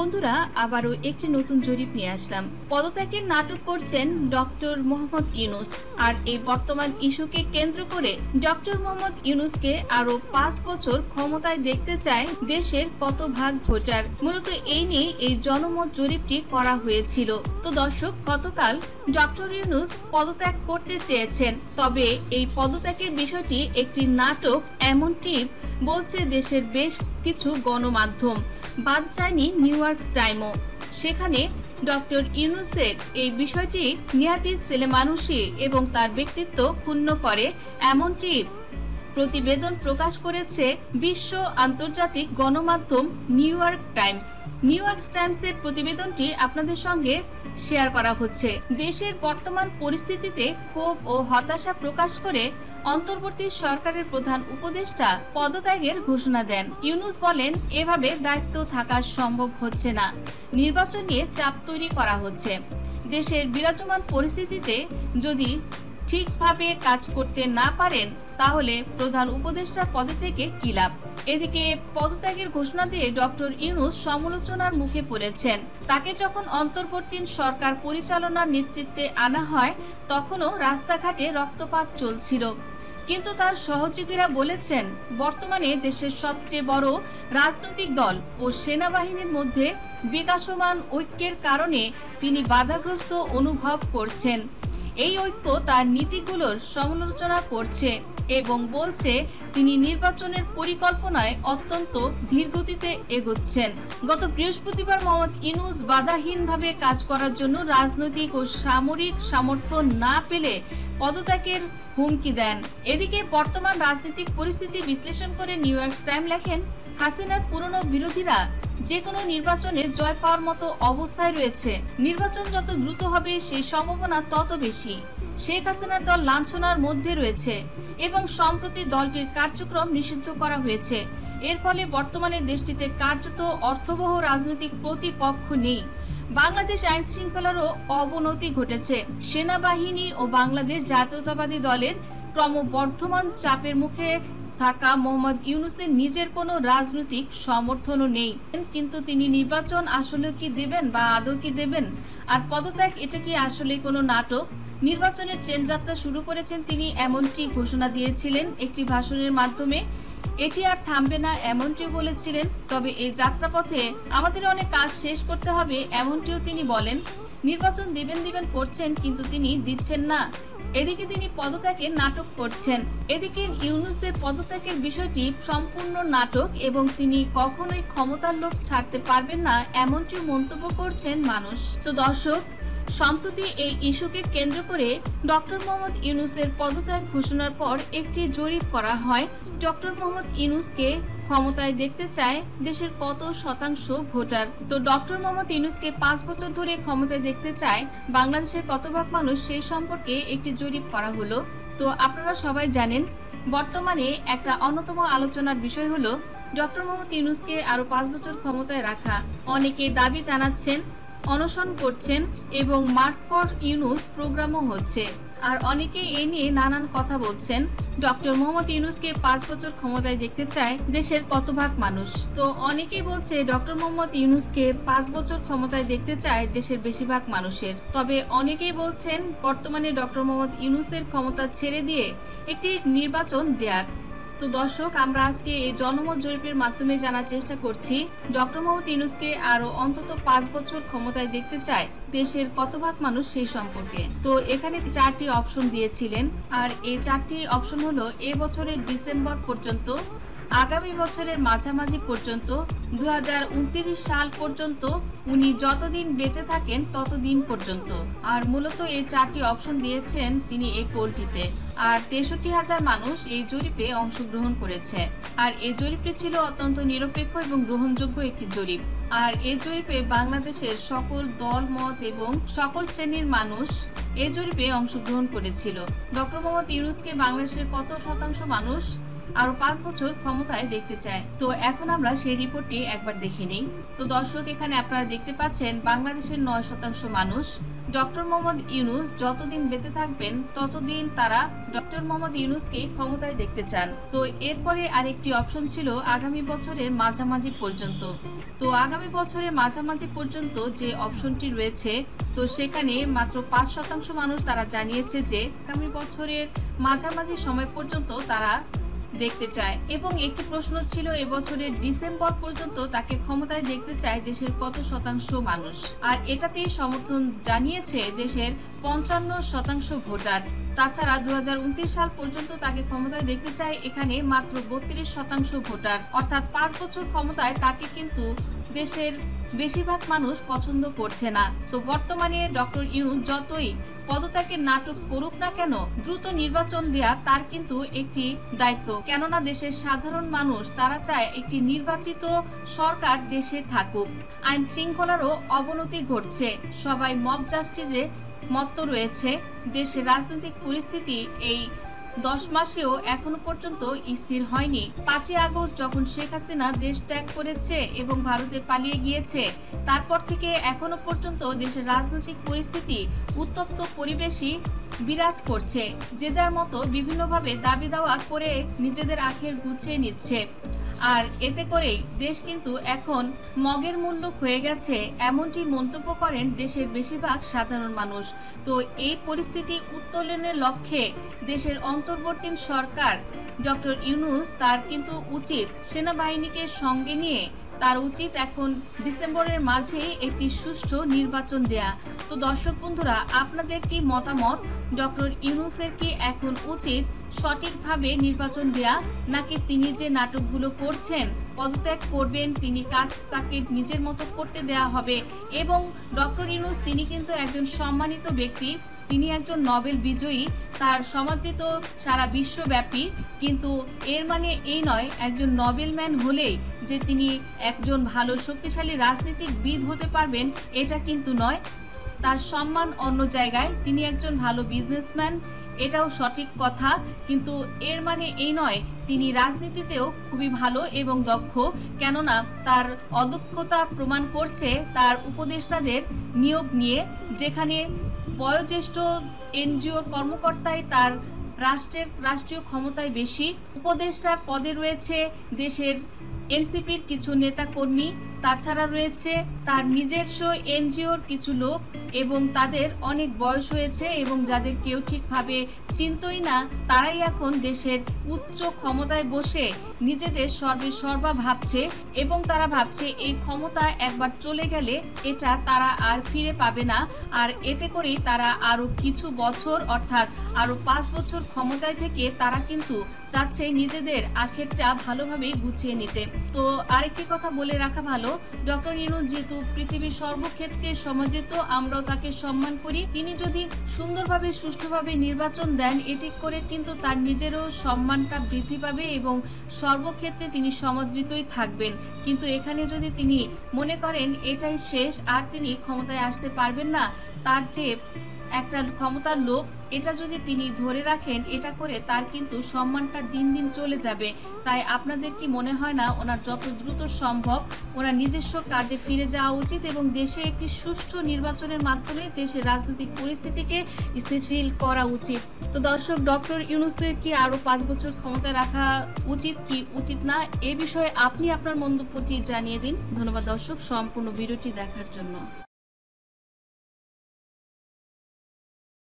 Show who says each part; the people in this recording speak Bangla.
Speaker 1: বন্ধুরা, আবারও একটি নতুন জরিপ নিয়ে আসলাম। পদত্যাগের নাটক করছেন ডক্টর মোহাম্মদ ইউনূস। আর এই বর্তমান ইস্যুকে কেন্দ্র করে ডক্টর মোহাম্মদ ইউনূসকে আরো 5 বছর ক্ষমতায় দেখতে চায় দেশের কত ভাগ ভোটার। মূলত এই নিয়ে এই জনমত জরিপটি করা হয়েছিল। তো দর্শক, গতকাল ডক্টর ইউনূস পদত্যাগ করতে চেয়েছেন, তবে এই পদত্যাগের বিষয়টি একটি নাটক এমনটি বলছে দেশের বেশ কিছু গণমাধ্যম। বাদ যায়নি নিউ ইয়র্ক টাইমও। সেখানে ডক্টর ইউনূসের এই বিষয়টি নিহাতি ছেলেমানুষি এবং তার ব্যক্তিত্ব ক্ষুণ্ণ করে এমনটি প্রতিবেদন প্রকাশ করেছে বিশ্ব আন্তর্জাতিক গণমাধ্যম New York Times. New York টাইমসের প্রতিবেদনটি আপনাদের সঙ্গে শেয়ার করা হচ্ছে। দেশের বর্তমান পরিস্থিতিতে ক্ষোভ ও হতাশা প্রকাশ করে অন্তর্বর্তী সরকারের প্রধান উপদেষ্টা পদত্যাগের ঘোষণা দেন। ইউনূস বলেন, এভাবে দায়িত্ব থাকা সম্ভব হচ্ছে না। নির্বাচন নিয়ে চাপ তৈরি করা হচ্ছে। দেশের বিরাজমান পরিস্থিতিতে যদি ঠিকভাবে কাজ করতে না পারেন, তাহলে প্রধান উপদেষ্টার পদে থেকে কি লাভ? এদিকে পদত্যাগের ঘোষণা দিয়ে ডক্টর ইউনূস সমালোচনার মুখে পড়েছেন। তাকে যখন অন্তর্বর্তী সরকার পরিচালনার নেতৃত্বে আনা হয়, তখনও রাস্তাঘাটে রক্তপাত চলছিল। কিন্তু তার সহযোগীরা বলেছেন, বর্তমানে দেশের সবচেয়ে বড় রাজনৈতিক দল ও সেনাবাহিনীর মধ্যে বিকাশমান ঐক্যের কারণে তিনি বাধাগ্রস্ত অনুভব করছেন। এই ঐক্য তার নীতিগুলোর সমালোচনা করছে এবং বলছে তিনি নির্বাচনের পরিকল্পনায় অত্যন্ত ধীরগতিতে এগোচ্ছেন। গত বৃহস্পতিবার মোহাম্মদ ইউনূস বাধাহীনভাবে কাজ করার জন্য রাজনৈতিক ও সামরিক সামর্থ্য না পেলে পদত্যাগের হুমকি দেন। এদিকে বর্তমান রাজনৈতিক পরিস্থিতি বিশ্লেষণ করে নিউ ইয়র্ক টাইম লেখেন, হাসিনার পুরনো বিরোধীরা যে কোনো নির্বাচনে জয় পাওয়ার মতো অবস্থায় রয়েছে। নির্বাচন যত দ্রুত হবে সেই সম্ভাবনা তত বেশি। শেখ হাসিনার দল লাঞ্ছনার মধ্যে রয়েছে এবং সম্প্রতি দলটির কার্যক্রম নিষিদ্ধ করা হয়েছে। এর ফলে বর্তমানে দেশটিতে কার্যত অর্থবহ রাজনৈতিক প্রতিপক্ষ নেই। বাংলাদেশ আইন শৃঙ্খলারও অবনতি ঘটেছে। সেনাবাহিনী ও বাংলাদেশ জাতীয়তাবাদী দলের ক্রমবর্ধমান চাপের মুখে থাকা মোহাম্মদ ইউনূসের নিজের কোনো রাজনৈতিক সমর্থনও নেই। কিন্তু তিনি নির্বাচন আসলে কি দেবেন বা আদৌ কি দেবেন? আর পদত্যাগ, এটা কি আসলে কোনো নাটক? নির্বাচনের ট্রেন যাত্রা শুরু করেছেন তিনি, এমনটি ঘোষণা দিয়েছিলেন একটি ভাষণের মাধ্যমে। এটি আর থামবে না এমনটিও বলেছিলেন। তবে এই যাত্রাপথে আমাদের অনেক কাজ শেষ করতে হবে এমনটিও তিনি বলেন। নির্বাচন দিবেন করছেন, কিন্তু তিনি দিচ্ছেন না। এদিকে তিনি পদত্যাগের নাটক করছেন। এদিকে ইউনূসের পদত্যাগের বিষয়টি সম্পূর্ণ নাটক এবং তিনি কখনোই ক্ষমতার লোভ ছাড়তে পারবেন না এমনটিও মন্তব্য করছেন মানুষ। তো দর্শক, সম্প্রতি এই ইস্যুকে কেন্দ্র করে ডক্টর মোহাম্মদ ইউনূসের পদত্যাগ ঘোষণার পর একটি জরিপ করা হয়। ডক্টর মোহাম্মদ ইউনূসকে ক্ষমতায় দেখতে চায় দেশের কত শতাংশ ভোটার। তো ডক্টর মোহাম্মদ ইউনূসকে 5 বছর ধরে ক্ষমতায় দেখতে চায় বাংলাদেশের কত ভাগ মানুষ, সেই সম্পর্কে একটি জরিপ করা হলো। তো আপনারা সবাই জানেন, বর্তমানে একটা অন্যতম আলোচনার বিষয় হলো ডক্টর মোহাম্মদ ইউনূসকে আরো 5 বছর ক্ষমতায় রাখা। অনেকে দাবি জানাচ্ছেন, অনশন করছেন এবং মার্চ ফর ইউনূস প্রোগ্রামও হচ্ছে। আর অনেকে এ নিয়ে নানান কথা বলছেন। ডক্টর মোহাম্মদ ইউনূসকে 5 বছর ক্ষমতায় দেখতে চায় দেশের কত ভাগ মানুষ? তো অনেকেই বলছে ডক্টর মোহাম্মদ ইউনূসকে 5 বছর ক্ষমতায় দেখতে চায় দেশের বেশিরভাগ মানুষের। তবে অনেকেই বলছেন বর্তমানে ডক্টর মোহাম্মদ ইউনূসের ক্ষমতা ছেড়ে দিয়ে একটি নির্বাচন দেয়ার। তো দর্শক, আমরা আজকে এই জনমত জরিপের মাধ্যমে জানার চেষ্টা করছি ডক্টর মোহাম্মদ ইউনূসকে আরো অন্তত 5 বছর ক্ষমতায় দেখতে চায় দেশের কত ভাগ মানুষ সেই সম্পর্কে। তো এখানে 4টি অপশন দিয়েছিলেন, আর এই 4টি অপশন হলো এ বছরের ডিসেম্বর পর্যন্ত, আগামী বছরের মাঝামাঝি পর্যন্ত, 2029 সাল পর্যন্ত, উনি যতদিন বেঁচে থাকেন ততদিন পর্যন্ত। আর মূলত এই 4টি অপশন দিয়েছেন তিনি এই পোলটিতে। আর 63,000 মানুষ এই জরিপে অংশগ্রহণ করেছে। আর এই জরিপটি ছিল অত্যন্ত নিরপেক্ষ এবং গ্রহণযোগ্য একটি জরিপ। আর এই জরিপে বাংলাদেশের সকল দল মত এবং সকল শ্রেণীর মানুষ এই জরিপে অংশগ্রহণ করেছিল। ডক্টর মোহাম্মদ ইউনূসকে বাংলাদেশের কত শতাংশ মানুষ আরো 5 বছর ক্ষমতায় দেখতে চায়? তো এখন আমরা সেই রিপোর্টটি একবার দেখে নিই। তো দর্শক, এখানে আপনারা দেখতে পাচ্ছেন বাংলাদেশের 9% মানুষ, ডক্টর মোহাম্মদ ইউনূস যতদিন বেঁচে থাকবেন ততদিন তারা ডক্টর মোহাম্মদ ইউনূসকে ক্ষমতায় দেখতে চান। তো এরপরে আরেকটি অপশন ছিল আগামী বছরের মাঝামাঝি পর্যন্ত। তো আগামী বছরের মাঝামাঝি পর্যন্ত যে অপশনটি রয়েছে, তো সেখানে মাত্র 5% মানুষ তারা জানিয়েছে যে আগামী বছরের মাঝামাঝি সময় পর্যন্ত তারা দেখতে চায়। এবং একটি প্রশ্ন ছিল এবছরের ডিসেম্বর পর্যন্ত তাকে ক্ষমতায় দেখতে চায় দেশের কত শতাংশ মানুষ, আর এটাতেই সমর্থন জানিয়েছে দেশের 55% ভোটার। তাছাড়া 2029 সাল পর্যন্ত তাকে ক্ষমতায় দেখতে চায় এখানে মাত্র 32% ভোটার, অর্থাৎ 5 বছর ক্ষমতায় তাকে কিন্তু দেশের বেশিরভাগ মানুষ পছন্দ করছে না। তো বর্তমানে ডক্টর ইউনূস যতই পদত্যাগের নাটক করুক না কেন, দ্রুত নির্বাচন দেয়া তার কিন্তু একটি দায়িত্ব। কেননা দেশের সাধারণ মানুষ তারা চায় একটি নির্বাচিত সরকার দেশে থাকুক। আইন শৃঙ্খলারও অবনতি ঘটছে, সবাই মব জাস্টিসে মত্ত রয়েছে। দেশের রাজনৈতিক পরিস্থিতি এই 10 মাসেও এখনো পর্যন্ত স্থির হয়নি। 5ই আগস্ট যখন শেখ হাসিনা দেশ ত্যাগ করেছে এবং ভারতে পালিয়ে গিয়েছে, তারপর থেকে এখনো পর্যন্ত দেশের রাজনৈতিক পরিস্থিতি উত্তপ্ত পরিবেশই বিরাজ করছে। যে যার মতো বিভিন্নভাবে দাবি দাওয়া করে নিজেদের আখের গুছিয়ে নিচ্ছে, আর এতে করেই দেশ কিন্তু এখন মগের মূল্য হয়ে গেছে, এমনটি মন্তব্য করেন দেশের বেশিরভাগ সাধারণ মানুষ। তো এই পরিস্থিতি উত্তোলনের লক্ষ্যে দেশের অন্তর্বর্তী সরকার ডক্টর ইউনূস তার কিন্তু উচিত সেনাবাহিনীকে সঙ্গে নিয়ে তার উচিত এখন ডিসেম্বরের মাঝে একটি সুষ্ঠু নির্বাচন দেয়া। তো দর্শক বন্ধুরা, আপনাদের কি মতামত? ডক্টর ইউনূসের কি এখন উচিত সঠিকভাবে নির্বাচন দেয়া, নাকি তিনি যে নাটকগুলো করছেন পদত্যাগ করবেন, তিনি কাজ তাকে নিজের মতো করতে দেয়া হবে? এবং ডক্টর ইউনূস তিনি কিন্তু একজন সম্মানিত ব্যক্তি, তিনি একজন নোবেল বিজয়ী, তার সমাদৃত সারা বিশ্বব্যাপী। কিন্তু এর মানে এই নয় একজন নোবেল ম্যান হলেই যে তিনি একজন ভালো শক্তিশালী রাজনীতিবিদ হতে পারবেন, এটা কিন্তু নয়। তার সম্মান অন্য জায়গায়, তিনি একজন ভালো বিজনেসম্যান, এটাও সঠিক কথা। কিন্তু এর মানে এই নয় তিনি রাজনীতিতেও খুবই ভালো এবং দক্ষ, কেননা তার অদক্ষতা প্রমাণ করছে তার উপদেষ্টাদের নিয়োগ নিয়ে, যেখানে বয়োজ্যেষ্ঠ এনজিওর কর্মকর্তাই তার রাষ্ট্রীয় ক্ষমতায় বেশি। উপদেষ্টার পদে রয়েছে দেশের এনসিপির কিছু নেতাকর্মী, তাছাড়া রয়েছে তার নিজস্ব এনজিওর কিছু লোক, এবং তাদের অনেক বয়স হয়েছে এবং যাদের কেউ ঠিকভাবে চিনতই না, তারাই এখন দেশের উচ্চ ক্ষমতায় বসে নিজেদের সর্বা ভাবছে, এবং তারা ভাবছে এই ক্ষমতা একবার চলে গেলে এটা তারা আর ফিরে পাবে না। আর এতে করেই তারা আরো কিছু বছর, অর্থাৎ আরো 5 বছর ক্ষমতায় থেকে তারা কিন্তু চাচ্ছে নিজেদের আখেরটা ভালোভাবে গুছিয়ে নিতে। তো আরেকটি কথা বলে রাখা ভালো, ডক্টর ইউনূস যেহেতু পৃথিবীর সর্বক্ষেত্রে সমাদৃত, আমরাও তাকে সম্মান করি। তিনি যদি সুন্দরভাবে সুষ্ঠুভাবে নির্বাচন দেন, এটি করে কিন্তু তার নিজেরও সম্মানটা বৃদ্ধি পাবে এবং সর্বক্ষেত্রে তিনি সমাদৃতই থাকবেন। কিন্তু এখানে যদি তিনি মনে করেন এটাই শেষ, আর তিনি ক্ষমতায় আসতে পারবেন না, তার যে একটা ক্ষমতার লোভ, এটা যদি তিনি ধরে রাখেন, এটা করে তার কিন্তু সম্মানটা দিন দিন চলে যাবে। তাই আপনাদের কি মনে হয় না ওনার যত দ্রুত সম্ভব ওনার নিজস্ব কাজে ফিরে যাওয়া উচিত এবং দেশে একটি সুষ্ঠু নির্বাচনের মাধ্যমে দেশের রাজনৈতিক পরিস্থিতিকে স্থিতিশীল করা উচিত? তো দর্শক, ডক্টর ইউনূসকে কি আরো 5 বছর ক্ষমতায় রাখা উচিত কি উচিত না, এ বিষয়ে আপনি আপনার মন্তব্যটি জানিয়ে দিন। ধন্যবাদ দর্শক সম্পূর্ণ ভিডিওটি দেখার জন্য।